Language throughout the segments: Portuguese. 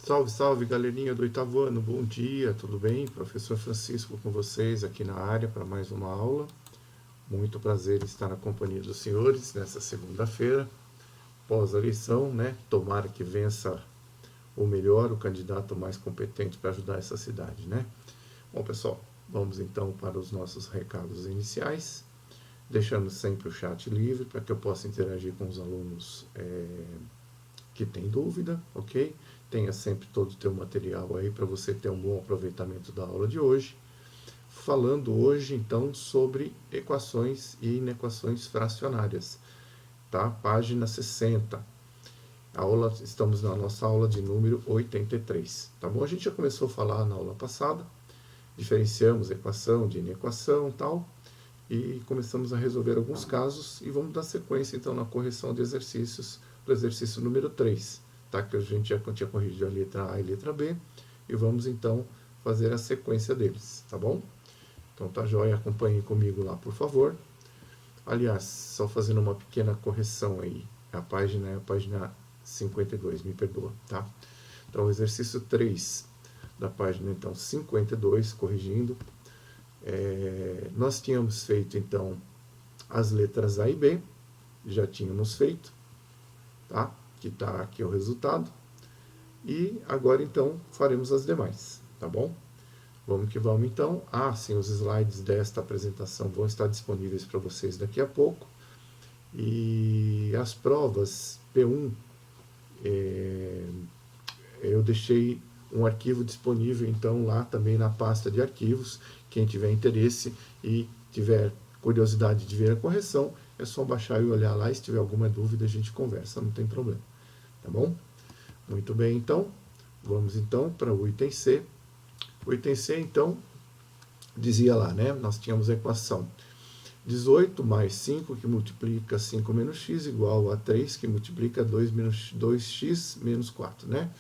Salve, salve, galerinha do oitavo ano, bom dia, tudo bem? Professor Francisco com vocês aqui na área para mais uma aula. Muito prazer em estar na companhia dos senhores nessa segunda-feira, pós a eleição, né? Tomara que vença o melhor, o candidato mais competente para ajudar essa cidade, né? Bom, pessoal, vamos então para os nossos recados iniciais, deixando sempre o chat livre para que eu possa interagir com os alunos que tem dúvida, ok? Tenha sempre todo o teu material aí para você ter um bom aproveitamento da aula de hoje. Falando hoje, então, sobre equações e inequações fracionárias, tá? Página 60. Estamos na nossa aula de número 83, tá bom? A gente já começou a falar na aula passada, diferenciamos equação de inequação e tal, e começamos a resolver alguns casos e vamos dar sequência, então, na correção de exercícios do exercício número 3, tá? Que a gente já tinha corrigido a letra A e a letra B, e vamos, então, fazer a sequência deles, tá bom? Então, tá joia, acompanhem comigo lá, por favor. Aliás, só fazendo uma pequena correção aí, a página é a página 52, me perdoa, tá? Então, o exercício 3 da página, então, 52, corrigindo, nós tínhamos feito, então, as letras A e B, já tínhamos feito, tá? Que está aqui o resultado. E agora, então, faremos as demais, tá bom? Vamos que vamos, então. Sim, os slides desta apresentação vão estar disponíveis para vocês daqui a pouco. E as provas P1, eu deixei um arquivo disponível, então, lá também na pasta de arquivos. Quem tiver interesse e tiver curiosidade de ver a correção, é só baixar e olhar lá. E se tiver alguma dúvida, a gente conversa, não tem problema. Tá bom? Muito bem, então. Vamos, então, para o item C. O item C, então, dizia lá, né? Nós tínhamos a equação 18 mais 5, que multiplica 5 menos x, igual a 3, que multiplica 2x menos 4, né?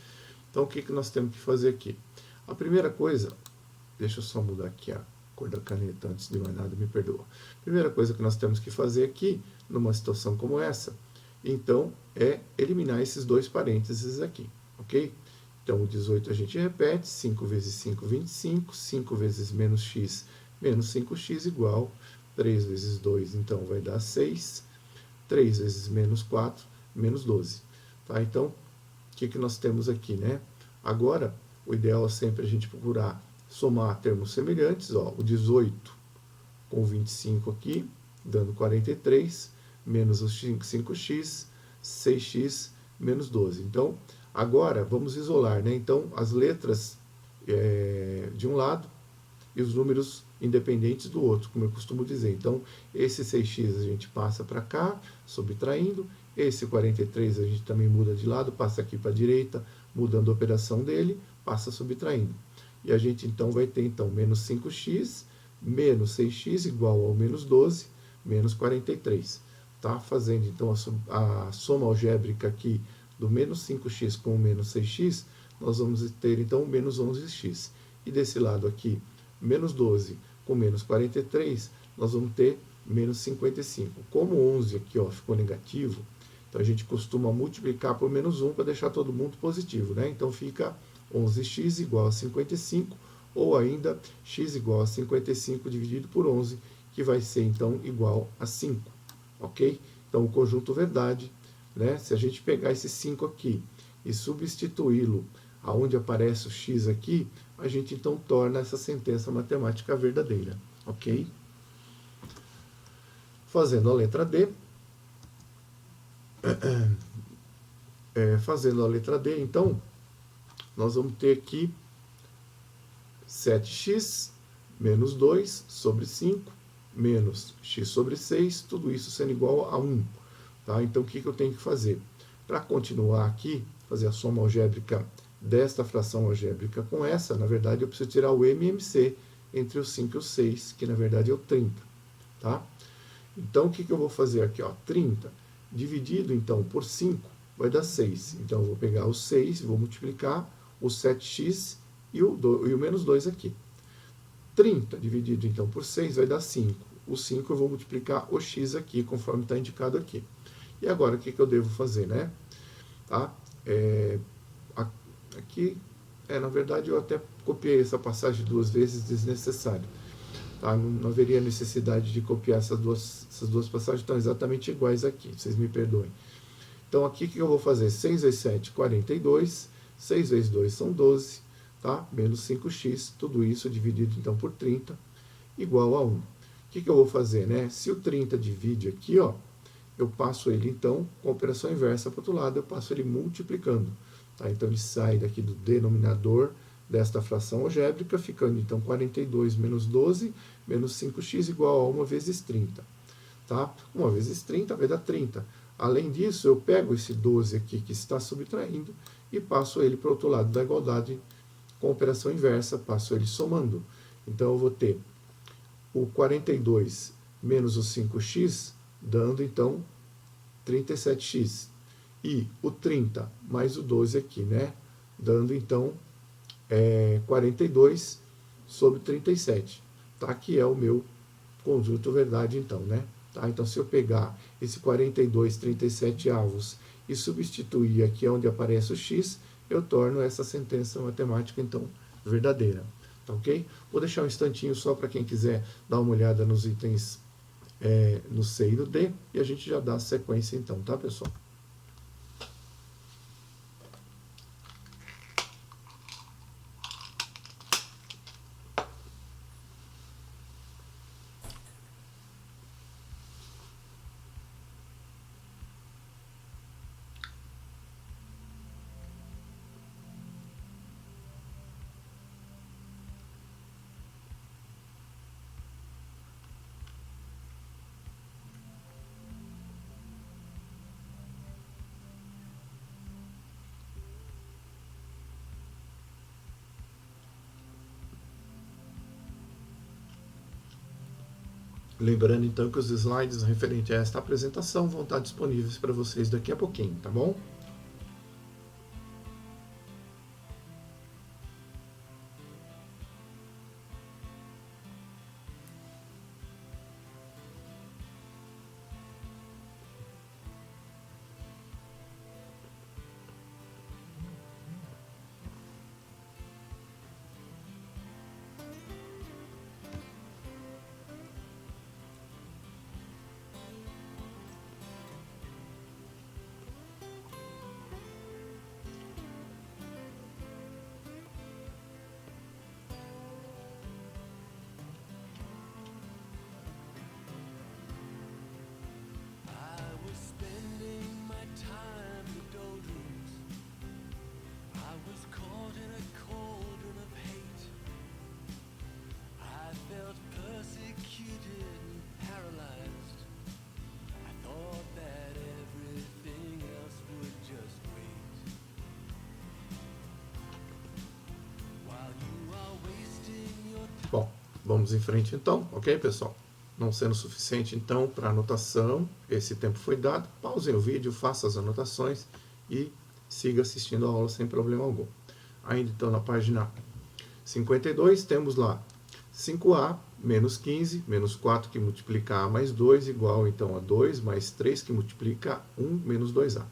Então, o que nós temos que fazer aqui? A primeira coisa, deixa eu só mudar aqui a cor da caneta antes de mais nada, me perdoa. A primeira coisa que nós temos que fazer aqui, numa situação como essa, então, é eliminar esses dois parênteses aqui, ok? Então, o 18 a gente repete, 5 vezes 5, 25, 5 vezes menos x, menos 5x, igual 3 vezes 2, então vai dar 6, 3 vezes menos 4, menos 12. Tá? Então, o que nós temos aqui, né? Agora, o ideal é sempre a gente procurar somar termos semelhantes, ó, o 18 com o 25 aqui, dando 43, menos os 5x, 6x, menos 12. Então, agora, vamos isolar, né? Então, as letras de um lado e os números independentes do outro, como eu costumo dizer. Então, esse 6x a gente passa para cá, subtraindo. Esse 43 a gente também muda de lado, passa aqui para a direita, mudando a operação dele, passa subtraindo. E a gente, então, vai ter, então, menos 5x, menos 6x, igual ao menos 12, menos 43. Tá? Fazendo, então, a soma algébrica aqui do menos 5x com o menos 6x, nós vamos ter, então, menos 11x. E desse lado aqui, menos 12 com menos 43, nós vamos ter menos 55. Como 11 aqui ó, ficou negativo, então a gente costuma multiplicar por menos 1 para deixar todo mundo positivo, né? Então fica 11x igual a 55, ou ainda x igual a 55 dividido por 11, que vai ser então igual a 5, ok? Então o conjunto verdade, né? Se a gente pegar esse 5 aqui e substituí-lo aonde aparece o x aqui, a gente então torna essa sentença matemática verdadeira, ok? Fazendo a letra D, então, nós vamos ter aqui 7x menos 2 sobre 5, menos x sobre 6, tudo isso sendo igual a 1. Tá? Então, o que eu tenho que fazer? Para continuar aqui, fazer a soma algébrica desta fração algébrica com essa, na verdade, eu preciso tirar o MMC entre o 5 e o 6, que na verdade é o 30. Tá? Então, o que eu vou fazer aqui? Ó? 30 dividido, então, por 5 vai dar 6. Então, eu vou pegar o 6, vou multiplicar o 7x e o menos 2 aqui. 30 dividido, então, por 6 vai dar 5. O 5 eu vou multiplicar o x aqui, conforme está indicado aqui. E agora, o que eu devo fazer, né? Tá? aqui, na verdade eu até copiei essa passagem 2 vezes, desnecessário. Tá? Não haveria necessidade de copiar essas duas passagens, estão exatamente iguais aqui, vocês me perdoem. Então aqui o que eu vou fazer? 6 vezes 7, 42, 6 vezes 2 são 12, tá? Menos 5x, tudo isso dividido então por 30, igual a 1. O que eu vou fazer, né? Se o 30 divide aqui, ó, eu passo ele então com a operação inversa para o outro lado, eu passo ele multiplicando. Tá? Então ele sai daqui do denominador desta fração algébrica, ficando então 42 menos 12 menos 5x igual a 1 vezes 30. Tá? 1 vezes 30 vai dar 30. Além disso, eu pego esse 12 aqui que está subtraindo e passo ele para o outro lado da igualdade com a operação inversa, passo ele somando. Então eu vou ter o 42 menos o 5x, dando então 37x. E o 30 mais o 12 aqui, né? Dando então 42 sobre 37, tá? Que é o meu conjunto verdade então, né? Tá? Então se eu pegar esse 42, 37 avos e substituir aqui onde aparece o x, eu torno essa sentença matemática então verdadeira. Tá, ok? Vou deixar um instantinho só para quem quiser dar uma olhada nos itens no C e no D, e a gente já dá a sequência então, tá, pessoal? Lembrando então que os slides referentes a esta apresentação vão estar disponíveis para vocês daqui a pouquinho, tá bom? Bom, vamos em frente então, ok, pessoal? Não sendo suficiente então para anotação, esse tempo foi dado, pausem o vídeo, faça as anotações e siga assistindo a aula sem problema algum. Ainda então na página 52 temos lá 5a menos 15, menos 4 que multiplica a mais 2, igual então a 2 mais 3 que multiplica 1 menos 2a.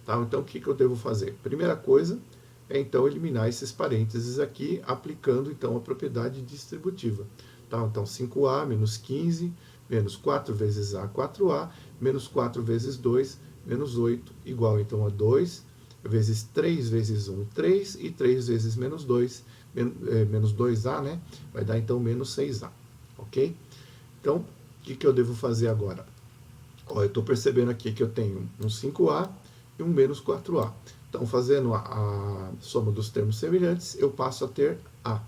Tá? Então o que eu devo fazer? Primeira coisa é então eliminar esses parênteses aqui, aplicando então a propriedade distributiva. Tá? Então 5a menos 15, menos 4 vezes a, 4a, menos 4 vezes 2, menos 8, igual então a 2, vezes 3 vezes 1, 3, e 3 vezes menos 2, menos 2a, né? Vai dar então menos 6a, ok? Então, o que eu devo fazer agora? Ó, eu estou percebendo aqui que eu tenho um 5a e um menos 4a. Então, fazendo a soma dos termos semelhantes, eu passo a ter a. O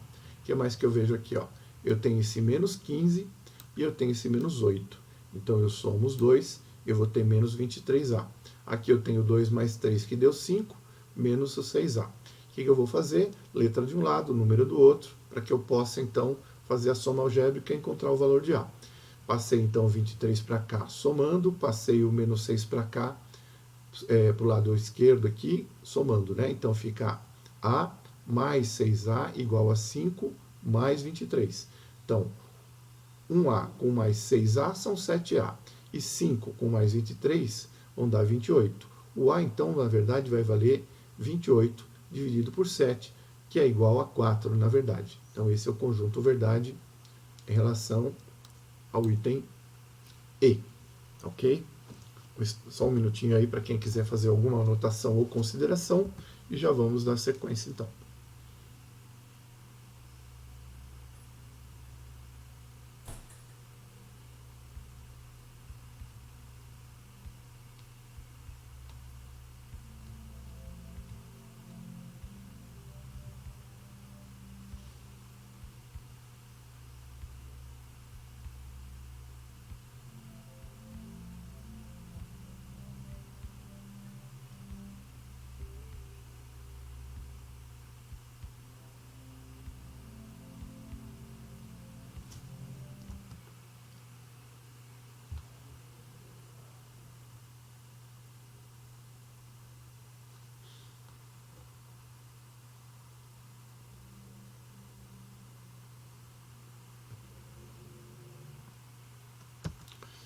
que mais que eu vejo aqui? Ó? Eu tenho esse menos 15 e eu tenho esse menos 8. Então, eu somo os dois, eu vou ter menos 23a. Aqui eu tenho 2 mais 3, que deu 5, menos o 6a. O que eu vou fazer? Letra de um lado, número do outro, para que eu possa, então, fazer a soma algébrica e encontrar o valor de a. Passei, então, 23 para cá, somando, passei o menos 6 para cá, para o lado esquerdo aqui, somando, né? Então fica a mais 6a igual a 5 mais 23. Então, 1a com mais 6a são 7a. E 5 com mais 23 vão dar 28. O a, então, na verdade, vai valer 28 dividido por 7, que é igual a 4, na verdade. Então, esse é o conjunto verdade em relação ao item E, ok? Só um minutinho aí para quem quiser fazer alguma anotação ou consideração, e já vamos dar sequência, então.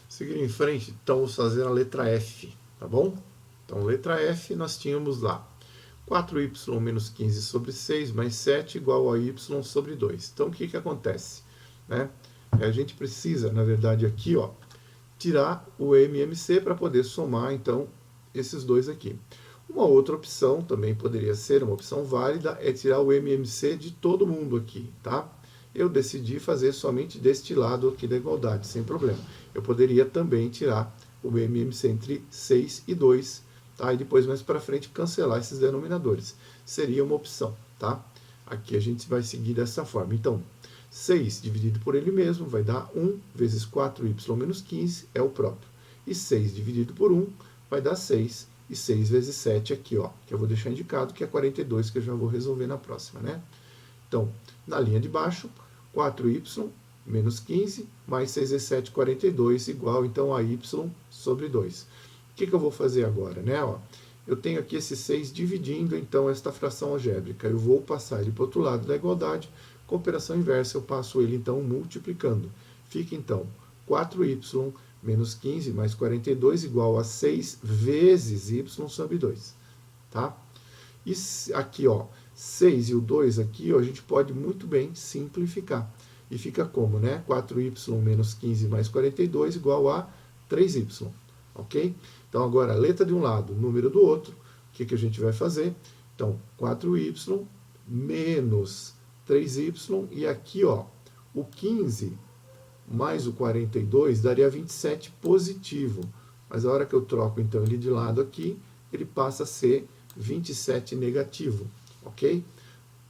Seguindo em frente, então vamos fazer a letra F, tá bom? Então, letra F, nós tínhamos lá 4y menos 15 sobre 6 mais 7 igual a y sobre 2. Então, o que acontece? Né? A gente precisa, na verdade, aqui, ó, tirar o MMC para poder somar, então, esses dois aqui. Uma outra opção, também poderia ser uma opção válida, é tirar o MMC de todo mundo aqui, tá? Eu decidi fazer somente deste lado aqui da igualdade, sem problema. Eu poderia também tirar o MMC entre 6 e 2, tá? E depois, mais para frente, cancelar esses denominadores. Seria uma opção, tá? Aqui a gente vai seguir dessa forma. Então, 6 dividido por ele mesmo vai dar 1 vezes 4y menos 15 é o próprio. E 6 dividido por 1 vai dar 6. E 6 vezes 7 aqui, ó, que eu vou deixar indicado, que é 42, que eu já vou resolver na próxima, né? Então, na linha de baixo, 4y menos 15 mais 6 vezes 7, 42, igual, então, a y sobre 2. O que eu vou fazer agora, né? Ó, eu tenho aqui esse 6 dividindo, então, esta fração algébrica. Eu vou passar ele para o outro lado da igualdade. Com operação inversa, eu passo ele, então, multiplicando. Fica, então, 4y menos 15 mais 42 igual a 6 vezes y sobre 2. Tá? E aqui, ó, 6 e o 2 aqui, ó, a gente pode muito bem simplificar. E fica como, né? 4y menos 15 mais 42 igual a 3y. Ok? Então, agora, letra de um lado, número do outro. O que a gente vai fazer? Então, 4y menos 3y. E aqui, ó, o 15 mais o 42 daria 27 positivo. Mas a hora que eu troco, então, ele de lado aqui, ele passa a ser 27 negativo. Ok?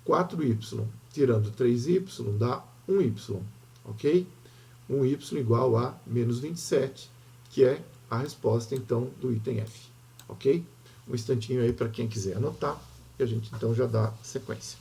4y tirando 3y dá 1y. Ok? 1y igual a menos 27, que é a resposta, então, do item F. Ok? Um instantinho aí para quem quiser anotar, e a gente, então, já dá sequência.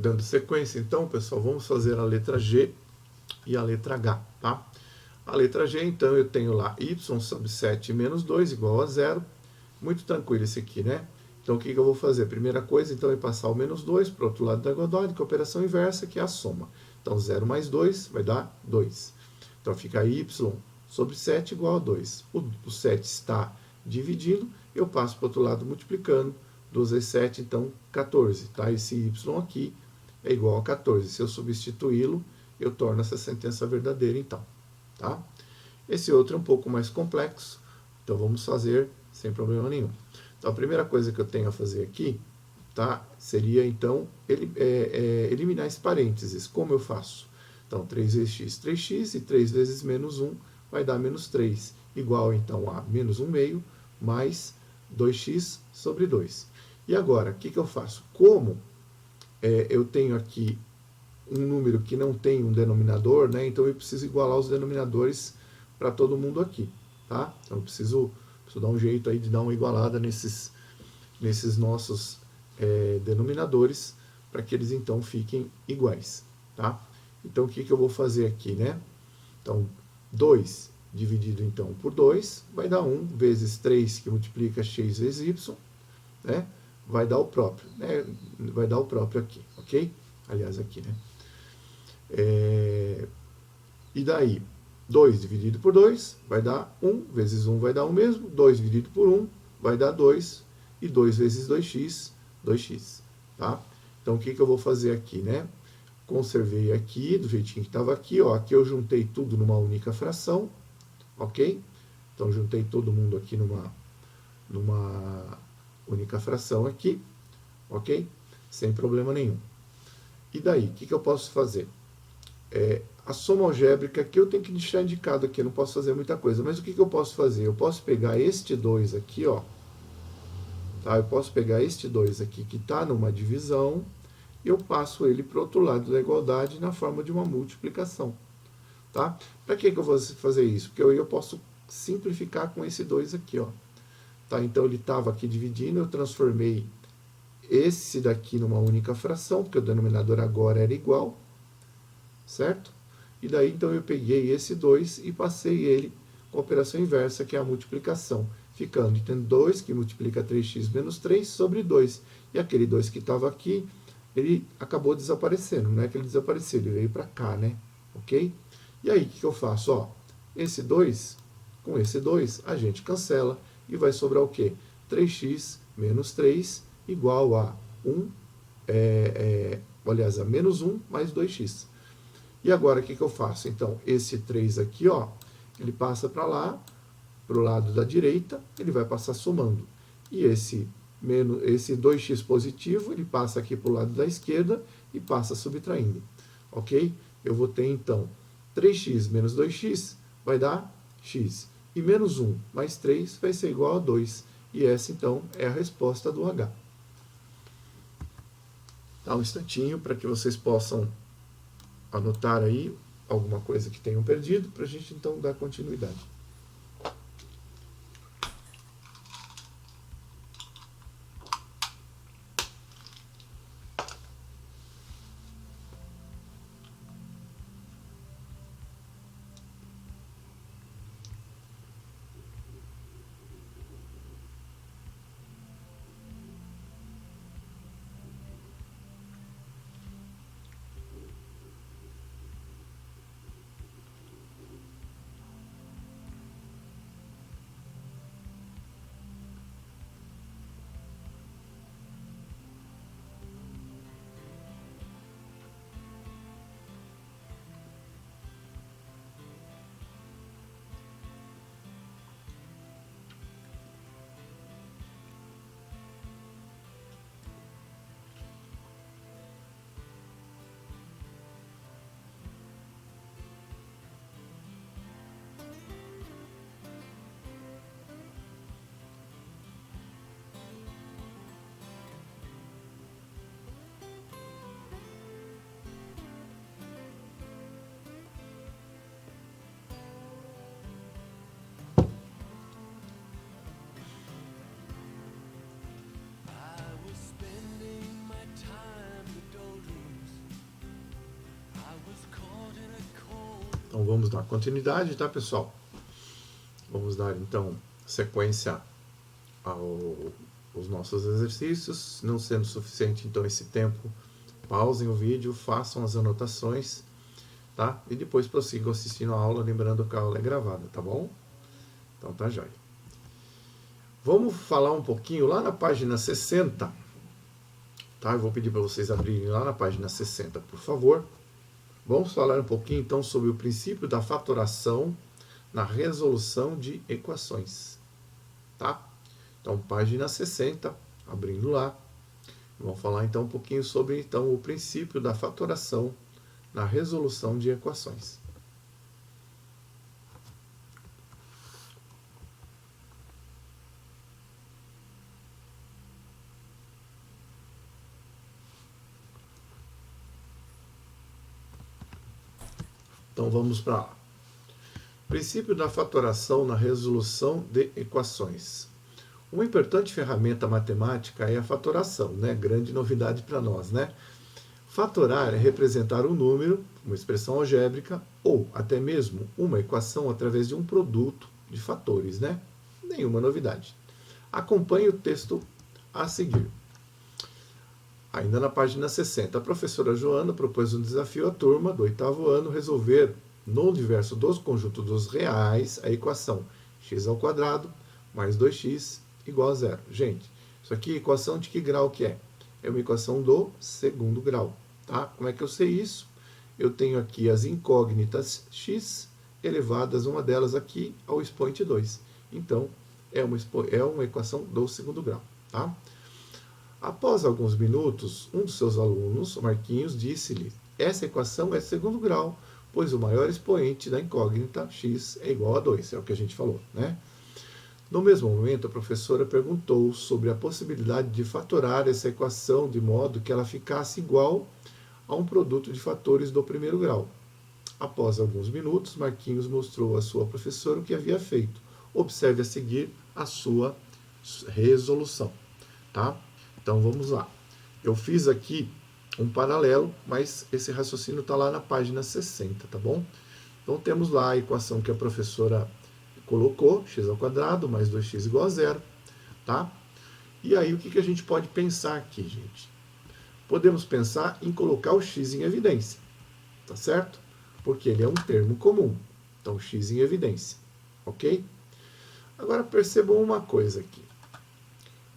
Dando sequência, então, pessoal, vamos fazer a letra G e a letra H, tá? A letra G, então, eu tenho lá y sobre 7 menos 2 igual a 0. Muito tranquilo esse aqui, né? Então, o que eu vou fazer? Primeira coisa, então, é passar o menos 2 para o outro lado da igualdade, com a operação inversa, que é a soma. Então, 0 mais 2 vai dar 2. Então, fica y sobre 7 igual a 2. O 7 está dividindo, eu passo para o outro lado multiplicando. 2 vezes 7, então, 14. Tá? Esse y aqui é igual a 14. Se eu substituí-lo, eu torno essa sentença verdadeira, então. Tá? Esse outro é um pouco mais complexo, então vamos fazer sem problema nenhum. Então, a primeira coisa que eu tenho a fazer aqui, tá? Seria, então, eliminar esse parênteses. Como eu faço? Então, 3 vezes x, 3x, e 3 vezes menos 1 vai dar menos 3, igual, então, a menos 1 meio, mais 2x sobre 2. E agora, o que eu faço? Como eu tenho aqui um número que não tem um denominador, né? Então eu preciso igualar os denominadores para todo mundo aqui, tá? Então eu preciso dar um jeito aí de dar uma igualada nesses nossos denominadores, para que eles então fiquem iguais, tá? Então o que eu vou fazer aqui, né? Então 2 dividido então por 2 vai dar 1 vezes 3, que multiplica x vezes y, né? Vai dar o próprio, né? Vai dar o próprio aqui, ok? Aliás, aqui, né? E daí, 2 dividido por 2 vai dar 1, vezes 1 vai dar 1 mesmo, 2 dividido por 1 vai dar 2, e 2 vezes 2x, 2x, tá? Então, o que eu vou fazer aqui, né? Conservei aqui, do jeitinho que estava aqui, ó, aqui eu juntei tudo numa única fração, ok? Então, juntei todo mundo aqui numa única fração aqui, ok? Sem problema nenhum. E daí, o que eu posso fazer? A soma algébrica aqui eu tenho que deixar indicado aqui, eu não posso fazer muita coisa, mas o que eu posso fazer? Eu posso pegar este 2 aqui, ó, tá? Eu posso pegar este 2 aqui que está numa divisão, e eu passo ele para o outro lado da igualdade na forma de uma multiplicação, tá? Para que eu vou fazer isso? Porque eu posso simplificar com esse 2 aqui, ó. Tá? Então ele estava aqui dividindo, eu transformei esse daqui numa única fração, porque o denominador agora era igual, certo? E daí, então, eu peguei esse 2 e passei ele com a operação inversa, que é a multiplicação, ficando, então, 2 que multiplica 3x menos 3 sobre 2. E aquele 2 que estava aqui, ele acabou desaparecendo, não é que ele desapareceu, ele veio para cá, né? Ok? E aí, o que eu faço? Ó, esse 2, com esse 2, a gente cancela, e vai sobrar o quê? 3x menos 3 igual a 1, aliás, a menos 1 mais 2x. E agora o que eu faço? Então, esse 3 aqui, ó, ele passa para lá, para o lado da direita, ele vai passar somando. E esse 2x positivo, ele passa aqui para o lado da esquerda e passa subtraindo. Ok? Eu vou ter, então, 3x menos 2x vai dar x. E menos 1 mais 3 vai ser igual a 2. E essa, então, é a resposta do H. Dá um instantinho para que vocês possam anotar aí alguma coisa que tenham perdido, para a gente, então, dar continuidade. Então vamos dar continuidade, tá, pessoal? Vamos dar, então, sequência aos nossos exercícios. Não sendo suficiente, então, esse tempo, pausem o vídeo, façam as anotações, tá? E depois prossigam assistindo a aula, lembrando que a aula é gravada, tá bom? Então tá jóia. Vamos falar um pouquinho lá na página 60, tá? Eu vou pedir para vocês abrirem lá na página 60, por favor. Vamos falar um pouquinho, então, sobre o princípio da fatoração na resolução de equações, tá? Então, página 60, abrindo lá. Vamos falar então um pouquinho sobre então, o princípio da fatoração na resolução de equações. Então vamos para lá. Princípio da fatoração na resolução de equações. Uma importante ferramenta matemática é a fatoração, né? Grande novidade para nós, né? Fatorar é representar um número, uma expressão algébrica, ou até mesmo uma equação através de um produto de fatores, né? Nenhuma novidade. Acompanhe o texto a seguir. Ainda na página 60, a professora Joana propôs um desafio à turma do 8º ano resolver, no universo dos conjuntos dos reais, a equação x² mais 2x igual a zero. Gente, isso aqui é equação de que grau que é? É uma equação do segundo grau. Tá? Como é que eu sei isso? Eu tenho aqui as incógnitas x elevadas, uma delas aqui, ao expoente 2. Então, é uma equação do segundo grau. Tá? Após alguns minutos, um dos seus alunos, o Marquinhos, disse-lhe: essa equação é segundo grau, pois o maior expoente da incógnita x é igual a 2. É o que a gente falou, né? No mesmo momento, a professora perguntou sobre a possibilidade de fatorar essa equação de modo que ela ficasse igual a um produto de fatores do primeiro grau. Após alguns minutos, Marquinhos mostrou à sua professora o que havia feito. Observe a seguir a sua resolução. Tá? Então vamos lá. Eu fiz aqui um paralelo, mas esse raciocínio está lá na página 60, tá bom? Então temos lá a equação que a professora colocou, x² mais 2x igual a zero, tá? E aí o que a gente pode pensar aqui, gente? Podemos pensar em colocar o x em evidência, tá certo? Porque ele é um termo comum, então x em evidência, ok? Agora percebam uma coisa aqui.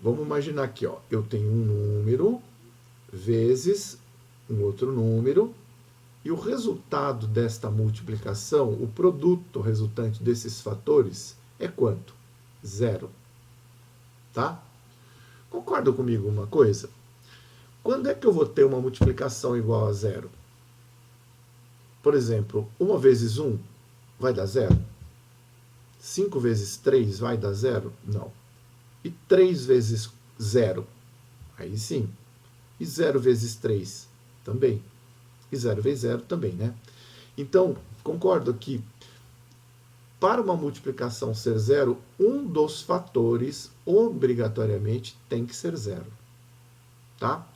Vamos imaginar aqui, ó, eu tenho um número vezes um outro número, e o resultado desta multiplicação, o produto resultante desses fatores, é quanto? Zero. Tá? Concorda comigo uma coisa? Quando é que eu vou ter uma multiplicação igual a zero? Por exemplo, 1 vezes 1 vai dar zero? 5 vezes 3 vai dar zero? Não. E 3 vezes 0? Aí sim. E 0 vezes 3? Também. E 0 vezes 0 também, né? Então, concordo que para uma multiplicação ser zero, um dos fatores obrigatoriamente tem que ser zero. Tá?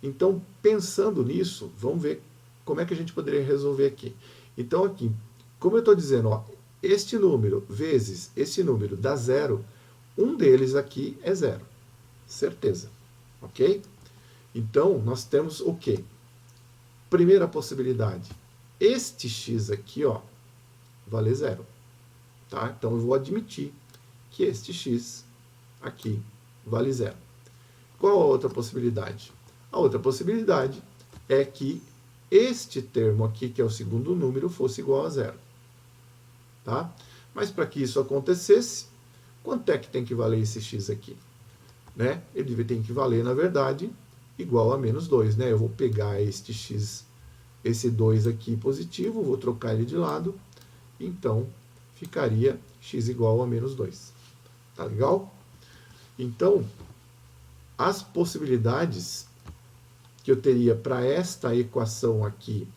Então, pensando nisso, vamos ver como é que a gente poderia resolver aqui. Então, aqui, como eu estou dizendo, ó, este número vezes este número dá zero, um deles aqui é zero. Certeza. Ok? Então, nós temos o quê? Primeira possibilidade. Este x aqui, ó, vale zero. Tá? Então, eu vou admitir que este x aqui vale zero. Qual a outra possibilidade? A outra possibilidade é que este termo aqui, que é o segundo número, fosse igual a zero. Tá? Mas para que isso acontecesse, quanto é que tem que valer esse x aqui? Né? Ele tem que valer, na verdade, igual a menos 2. Né? Eu vou pegar este x, esse 2 aqui positivo, vou trocar ele de lado, então ficaria x igual a menos 2. Tá legal? Então, as possibilidades que eu teria para esta equação aqui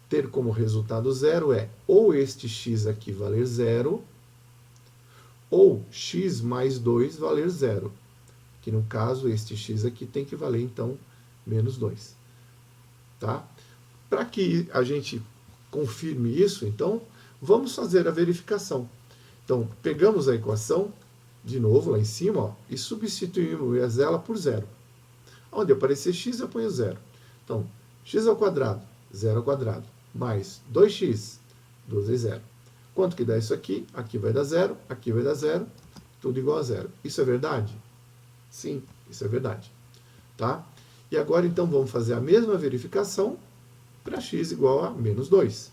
ter como resultado zero é ou este x aqui valer zero, ou x mais 2 valer zero. Que no caso, este x aqui tem que valer, então, menos 2. Tá? Para que a gente confirme isso, então, vamos fazer a verificação. Então, pegamos a equação, de novo, lá em cima, ó, e substituímos ela por zero. Onde aparecer x, eu ponho zero. Então, x ao quadrado, 0 ao quadrado, mais 2x, 2 vezes 0. Quanto que dá isso aqui? Aqui vai dar zero, aqui vai dar zero, tudo igual a zero. Isso é verdade? Sim, isso é verdade. Tá? E agora, então, vamos fazer a mesma verificação para x igual a menos 2.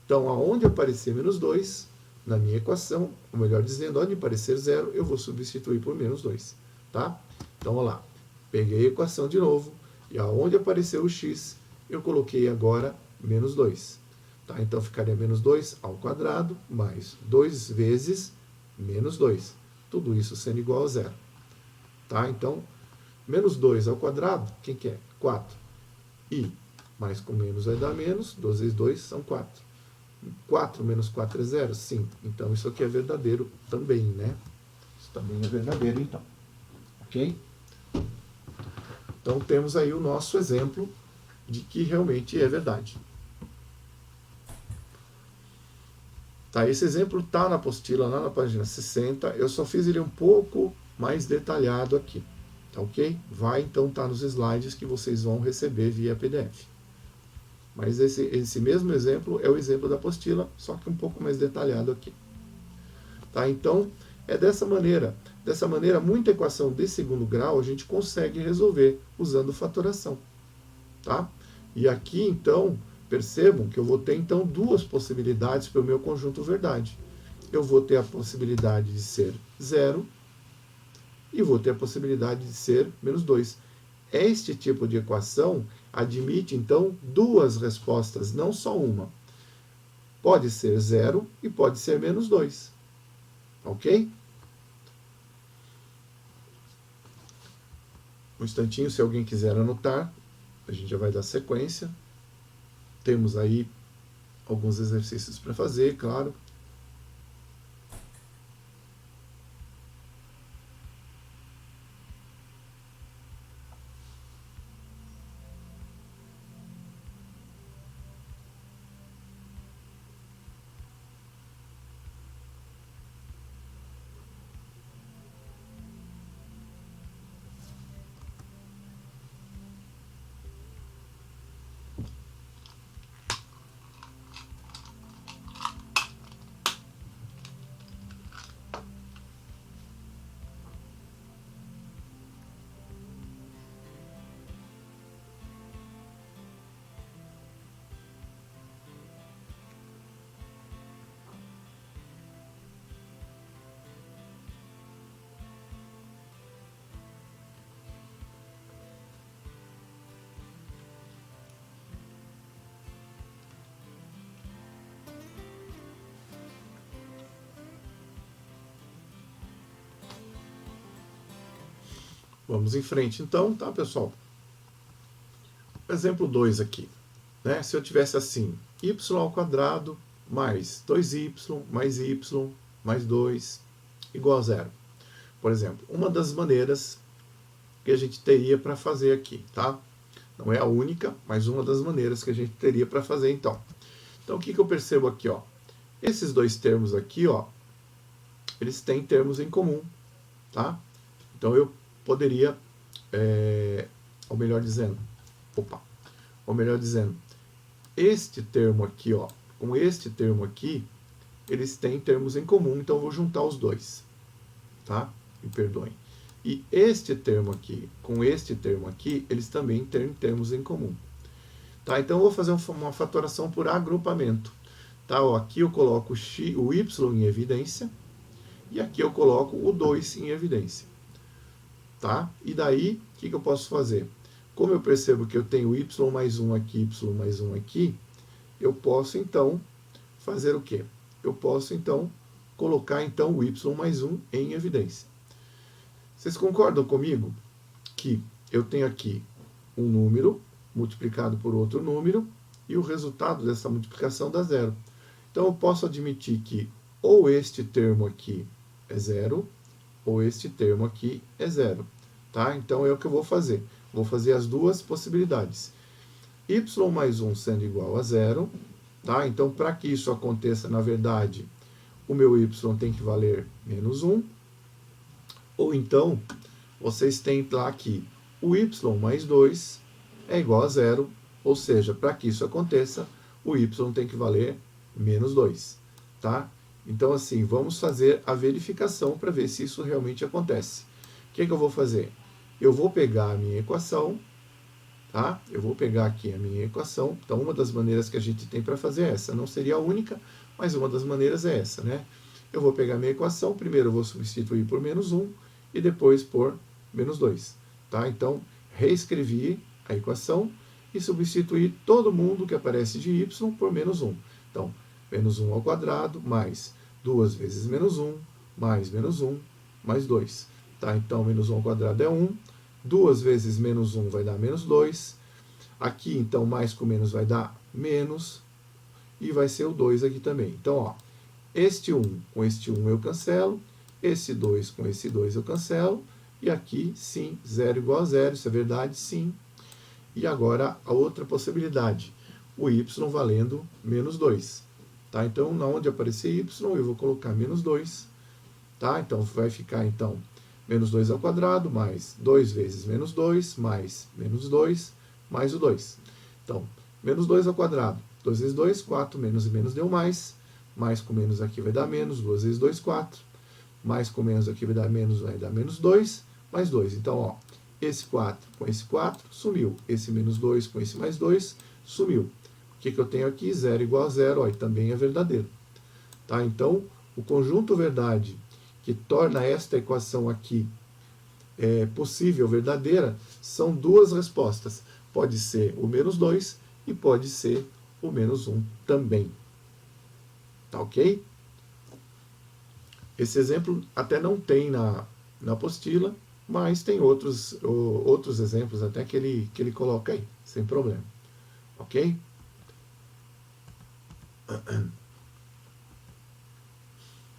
Então, aonde aparecer menos 2, na minha equação, ou melhor dizendo, onde aparecer zero, eu vou substituir por menos 2. Tá? Então, olha lá. Peguei a equação de novo, E aonde apareceu o x, eu coloquei agora menos 2. Tá? Então ficaria menos 2 ao quadrado mais 2 vezes menos 2. Tudo isso sendo igual a zero. Tá? Então, menos 2 ao quadrado, quem que é? 4. E mais com menos vai dar menos, 2 vezes 2 são 4. 4 menos 4 é 0? Sim. Então isso aqui é verdadeiro também, né? Isso também é verdadeiro, então. Ok? Então temos aí o nosso exemplo de que realmente é verdade. Tá, esse exemplo está na apostila, lá na página 60. Eu só fiz ele um pouco mais detalhado aqui. Tá ok? Vai então estar nos slides que vocês vão receber via PDF. Mas esse mesmo exemplo é o exemplo da apostila, só que um pouco mais detalhado aqui. Tá? Então, é dessa maneira. Dessa maneira, muita equação de segundo grau a gente consegue resolver usando fatoração. Tá? E aqui, então, percebam que eu vou ter então duas possibilidades para o meu conjunto verdade. Eu vou ter a possibilidade de ser 0 e vou ter a possibilidade de ser menos 2. Este tipo de equação admite, então, duas respostas, não só uma. Pode ser 0 e pode ser menos 2. Ok? Um instantinho, se alguém quiser anotar, a gente já vai dar sequência. Temos aí alguns exercícios para fazer, claro. Vamos em frente então, tá, pessoal? Exemplo 2 aqui. Né? Se eu tivesse assim, y ao quadrado mais 2y mais 2 igual a zero. Por exemplo, uma das maneiras que a gente teria para fazer aqui, tá? Não é a única, mas uma das maneiras que a gente teria para fazer então. Então, o que eu percebo aqui, ó? Esses dois termos aqui, ó, eles têm termos em comum, tá? Então, eu poderia, ou melhor dizendo, este termo aqui, ó, com este termo aqui, eles têm termos em comum, então eu vou juntar os dois, tá? Me perdoem. E este termo aqui com este termo aqui, eles também têm termos em comum. Tá? Então eu vou fazer uma fatoração por agrupamento. Tá? Ó, aqui eu coloco o y em evidência e aqui eu coloco o 2 em evidência. Tá? E daí, o que eu posso fazer? Como eu percebo que eu tenho y mais 1 aqui, y mais 1 aqui, eu posso então fazer o quê? Eu posso então colocar então o y mais 1 em evidência. Vocês concordam comigo que eu tenho aqui um número multiplicado por outro número e o resultado dessa multiplicação dá zero. Então eu posso admitir que ou este termo aqui é zero ou este termo aqui é zero. Tá? Então é o que eu vou fazer. Vou fazer as duas possibilidades. Y mais 1 sendo igual a zero. Tá? Então para que isso aconteça, na verdade, o meu y tem que valer menos 1. Ou então, vocês têm lá que o y mais 2 é igual a zero, ou seja, para que isso aconteça, o y tem que valer menos 2. Tá? Então, assim, vamos fazer a verificação para ver se isso realmente acontece. O que eu vou fazer? Eu vou pegar a minha equação, tá? Eu vou pegar aqui a minha equação. Então, uma das maneiras que a gente tem para fazer é essa. Não seria a única, mas uma das maneiras é essa, né? Eu vou pegar a minha equação, primeiro eu vou substituir por menos 1 e depois por menos 2. Tá? Então, reescrevi a equação e substituir todo mundo que aparece de y por menos 1. Então, menos 1 ao quadrado mais 2 vezes menos 1, mais menos 1, mais 2. Tá? Então, menos 1 ao quadrado é 1. 2 vezes menos 1 vai dar menos 2. Aqui, então, mais com menos vai dar menos. E vai ser o 2 aqui também. Então, ó, este 1 com este 1 eu cancelo. Esse 2 com esse 2 eu cancelo. E aqui, sim, 0 igual a 0. Isso é verdade? Sim. E agora, a outra possibilidade. O y valendo menos 2. Tá? Então, na onde aparecer y, eu vou colocar menos 2. Tá? Então, vai ficar, então, menos 2 ao quadrado, mais 2 vezes menos 2, mais menos 2, mais o 2. Então, menos 2 ao quadrado. 2 vezes 2, 4, menos e menos deu mais com menos aqui vai dar menos, 2 vezes 2, 4. Mais com menos aqui vai dar menos 2, mais 2. Então, ó, esse 4 com esse 4 sumiu. Esse menos 2 com esse mais 2 sumiu. O que eu tenho aqui? 0 igual a 0, ó, e também é verdadeiro. Tá? Então, o conjunto verdade que torna esta equação aqui possível, verdadeira, são duas respostas. Pode ser o menos 2 e pode ser o menos 1 também. Tá ok? Esse exemplo até não tem na apostila, mas tem outros exemplos até que ele coloca aí, sem problema. Ok?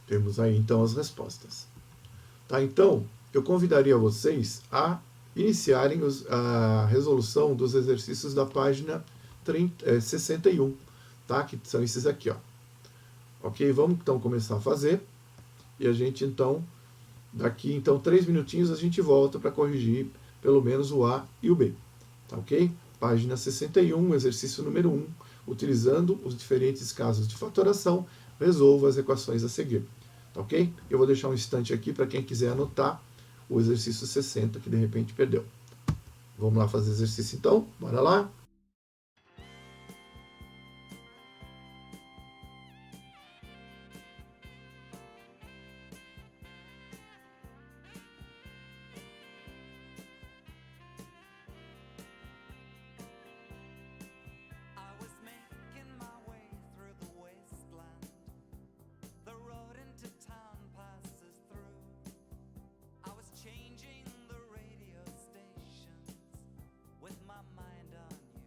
Temos aí então as respostas. Tá? Então, eu convidaria vocês a iniciarem a resolução dos exercícios da página 61, tá? Que são esses aqui, ó. Ok? Vamos então começar a fazer. E a gente então, daqui então 3 minutinhos, a gente volta para corrigir pelo menos o A e o B. Tá ok? Página 61, exercício número 1. Utilizando os diferentes casos de fatoração, resolva as equações a seguir. Tá ok? Eu vou deixar um instante aqui para quem quiser anotar o exercício 60, que de repente perdeu. Vamos lá fazer exercício então? Bora lá? Changing the radio stations with my mind on you.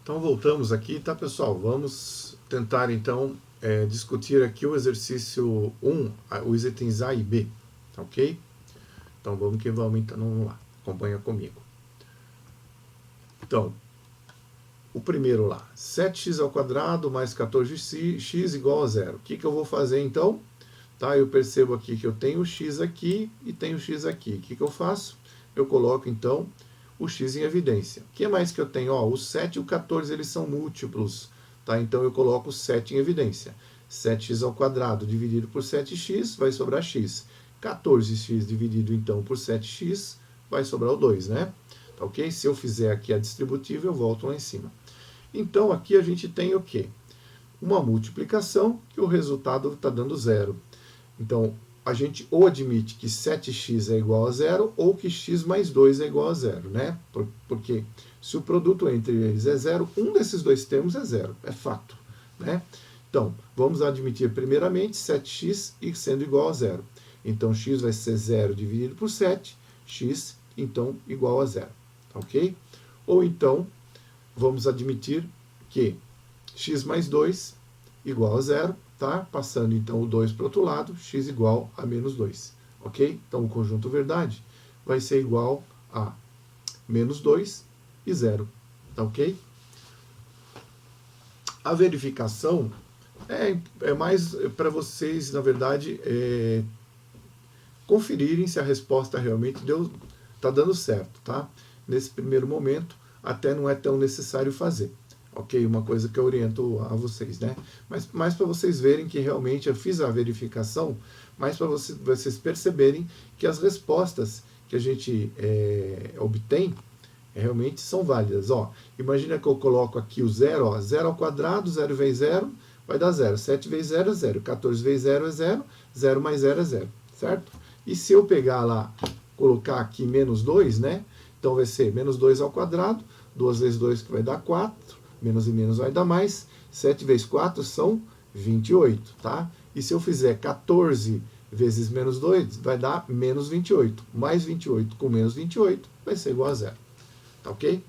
Então voltamos aqui, tá, pessoal? Vamos tentar então discutir aqui o exercício 1, os itens A e B, tá ok? Então vamos que vamos, então vamos lá, acompanha comigo. Então, o primeiro lá, 7x² mais 14x igual a 0. O que eu vou fazer então? Tá, eu percebo aqui que eu tenho o x aqui e tenho o x aqui. O que eu faço? Eu coloco então o x em evidência. O que mais que eu tenho? Ó, o 7 e o 14 eles são múltiplos. Tá? Então eu coloco o 7 em evidência. 7x² dividido por 7x vai sobrar x. 14x dividido então por 7x vai sobrar o 2, né? Tá ok? Se eu fizer aqui a distributiva, eu volto lá em cima. Então aqui a gente tem o quê? Uma multiplicação que o resultado está dando 0. Então, a gente ou admite que 7x é igual a 0 ou que x mais 2 é igual a 0, né? Porque se o produto entre eles é 0, um desses dois termos é 0, é fato, né? Então, vamos admitir primeiramente 7x sendo igual a 0. Então, x vai ser 0 dividido por 7, x, então, igual a 0, tá ok? Ou então, vamos admitir que x mais 2 igual a 0, tá? Passando então o 2 para o outro lado, x igual a menos 2, ok? Então o conjunto verdade vai ser igual a menos 2 e 0, tá ok? A verificação é mais para vocês, na verdade, conferirem se a resposta realmente está dando certo, tá? Nesse primeiro momento, até não é tão necessário fazer. Ok? Uma coisa que eu oriento a vocês, né? Mas mais para vocês verem que realmente eu fiz a verificação, mais para vocês perceberem que as respostas que a gente obtém realmente são válidas. Ó, imagina que eu coloco aqui o 0, ó, 0 ao quadrado, 0 vezes 0 vai dar 0. 7 vezes 0 é 0. 14 vezes 0 é 0. 0 mais 0 é 0. Certo? E se eu pegar lá, colocar aqui menos 2, né? Então vai ser menos 2 ao quadrado, 2 vezes 2 que vai dar 4. Menos e menos vai dar mais. 7 vezes 4 são 28, tá? E se eu fizer 14 vezes menos 2, vai dar menos 28. Mais 28 com menos 28 vai ser igual a 0. Tá ok?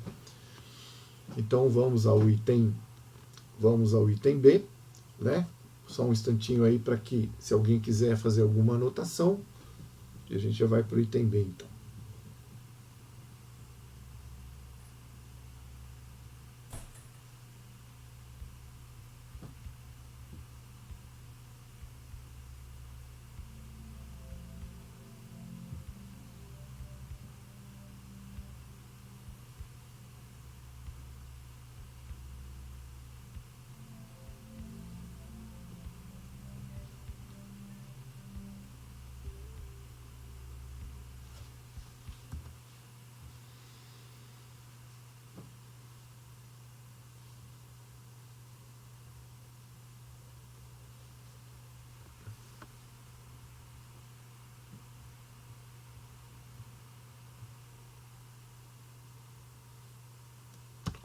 Então vamos ao item B, né? Só um instantinho aí para que, se alguém quiser fazer alguma anotação, a gente já vai para o item B então.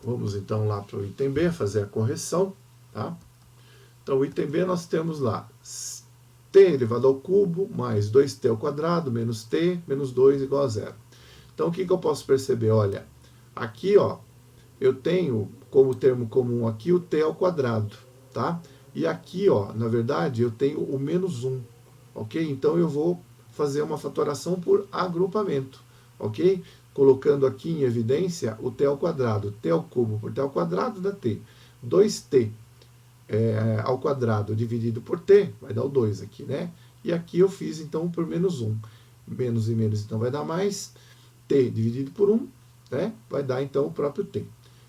Vamos então lá para o item B, fazer a correção, tá? Então, o item B nós temos lá t elevado ao cubo mais 2t ao quadrado menos t menos 2 igual a 0. Então, o que eu posso perceber? Olha, aqui, ó, eu tenho como termo comum aqui o t ao quadrado, tá? E aqui, ó, na verdade, eu tenho o menos 1, ok? Então, eu vou fazer uma fatoração por agrupamento, ok? Colocando aqui em evidência o t ao quadrado. T ao cubo por t ao quadrado dá t. 2t ao quadrado dividido por t, vai dar o 2 aqui, né? E aqui eu fiz, então, por menos 1. Menos e menos, então, vai dar mais. T dividido por 1, né? Vai dar, então, o próprio t.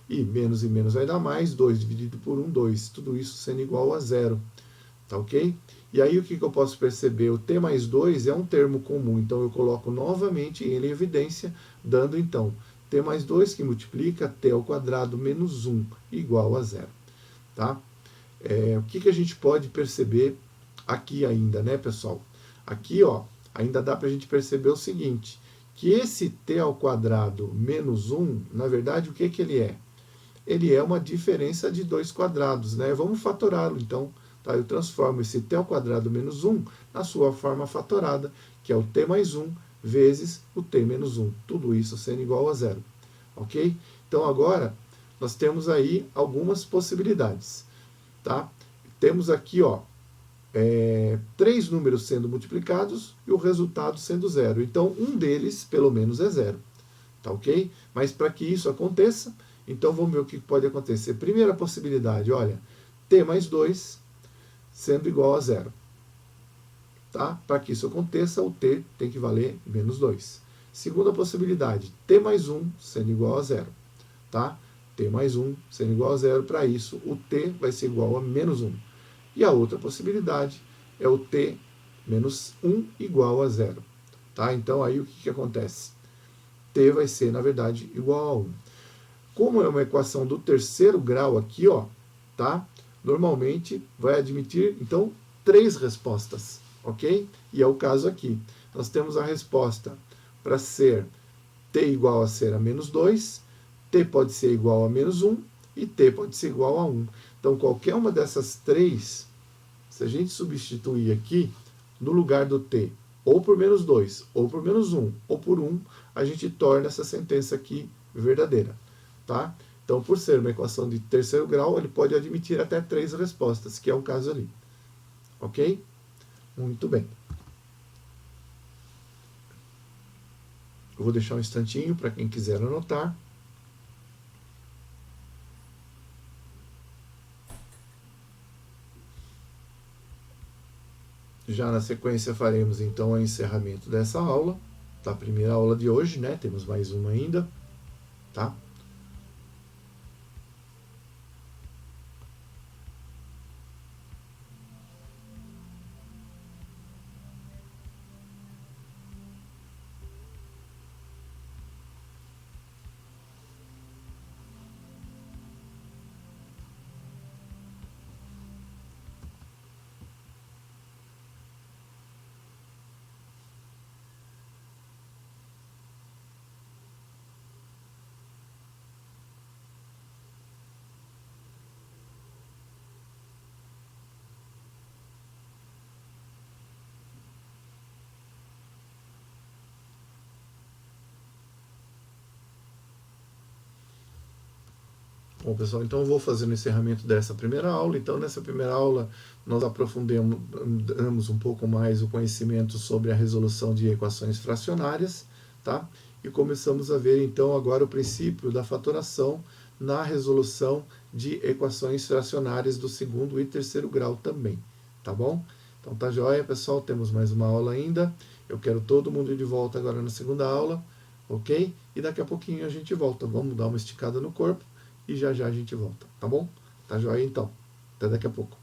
E menos e menos vai dar mais. 2 dividido por 1, 2. Tudo isso sendo igual a 0. Tá ok? E aí, o que eu posso perceber? O t mais 2 é um termo comum, então eu coloco novamente ele em evidência, dando, então, t mais 2 que multiplica t ao quadrado menos 1 igual a 0. Tá? O que a gente pode perceber aqui ainda, né, pessoal? Aqui, ó, ainda dá para a gente perceber o seguinte, que esse t ao quadrado menos 1, na verdade, o que ele é? Ele é uma diferença de dois quadrados, né? Vamos fatorá-lo, então. Tá? Eu transformo esse t ao quadrado menos 1 na sua forma fatorada, que é o t mais 1 vezes o t menos 1. Tudo isso sendo igual a 0. Ok? Então, agora, nós temos aí algumas possibilidades, tá? Temos aqui, ó, 3 números sendo multiplicados e o resultado sendo zero. Então, um deles, pelo menos, é zero. Tá ok? Mas para que isso aconteça, então vamos ver o que pode acontecer. Primeira possibilidade, olha, t mais 2 sendo igual a zero. Tá? Para que isso aconteça, o t tem que valer menos 2. Segunda possibilidade, t mais 1 sendo igual a zero. Tá? T mais 1 sendo igual a zero, para isso o t vai ser igual a menos 1. E a outra possibilidade é o t menos 1 igual a zero. Tá? Então aí o que acontece? T vai ser, na verdade, igual a 1. Como é uma equação do terceiro grau aqui, ó, tá? Normalmente vai admitir, então, 3 respostas, ok? E é o caso aqui. Nós temos a resposta para ser t igual a ser a menos 2, t pode ser igual a menos 1 e t pode ser igual a 1. Então, qualquer uma dessas 3, se a gente substituir aqui, no lugar do t, ou por menos 2, ou por menos 1, ou por 1, a gente torna essa sentença aqui verdadeira. Tá? Então, por ser uma equação de terceiro grau, ele pode admitir até 3 respostas, que é o caso ali. Ok? Muito bem. Eu vou deixar um instantinho para quem quiser anotar. Já na sequência faremos então o encerramento dessa aula, da primeira aula de hoje, né? Temos mais uma ainda, tá? Bom, pessoal, então eu vou fazer o encerramento dessa primeira aula. Então, nessa primeira aula, nós aprofundamos um pouco mais o conhecimento sobre a resolução de equações fracionárias, tá? E começamos a ver, então, agora o princípio da fatoração na resolução de equações fracionárias do segundo e terceiro grau também, tá bom? Então, tá joia, pessoal? Temos mais uma aula ainda. Eu quero todo mundo de volta agora na segunda aula, ok? E daqui a pouquinho a gente volta. Vamos dar uma esticada no corpo e já já a gente volta, tá bom? Tá joia então. Até daqui a pouco.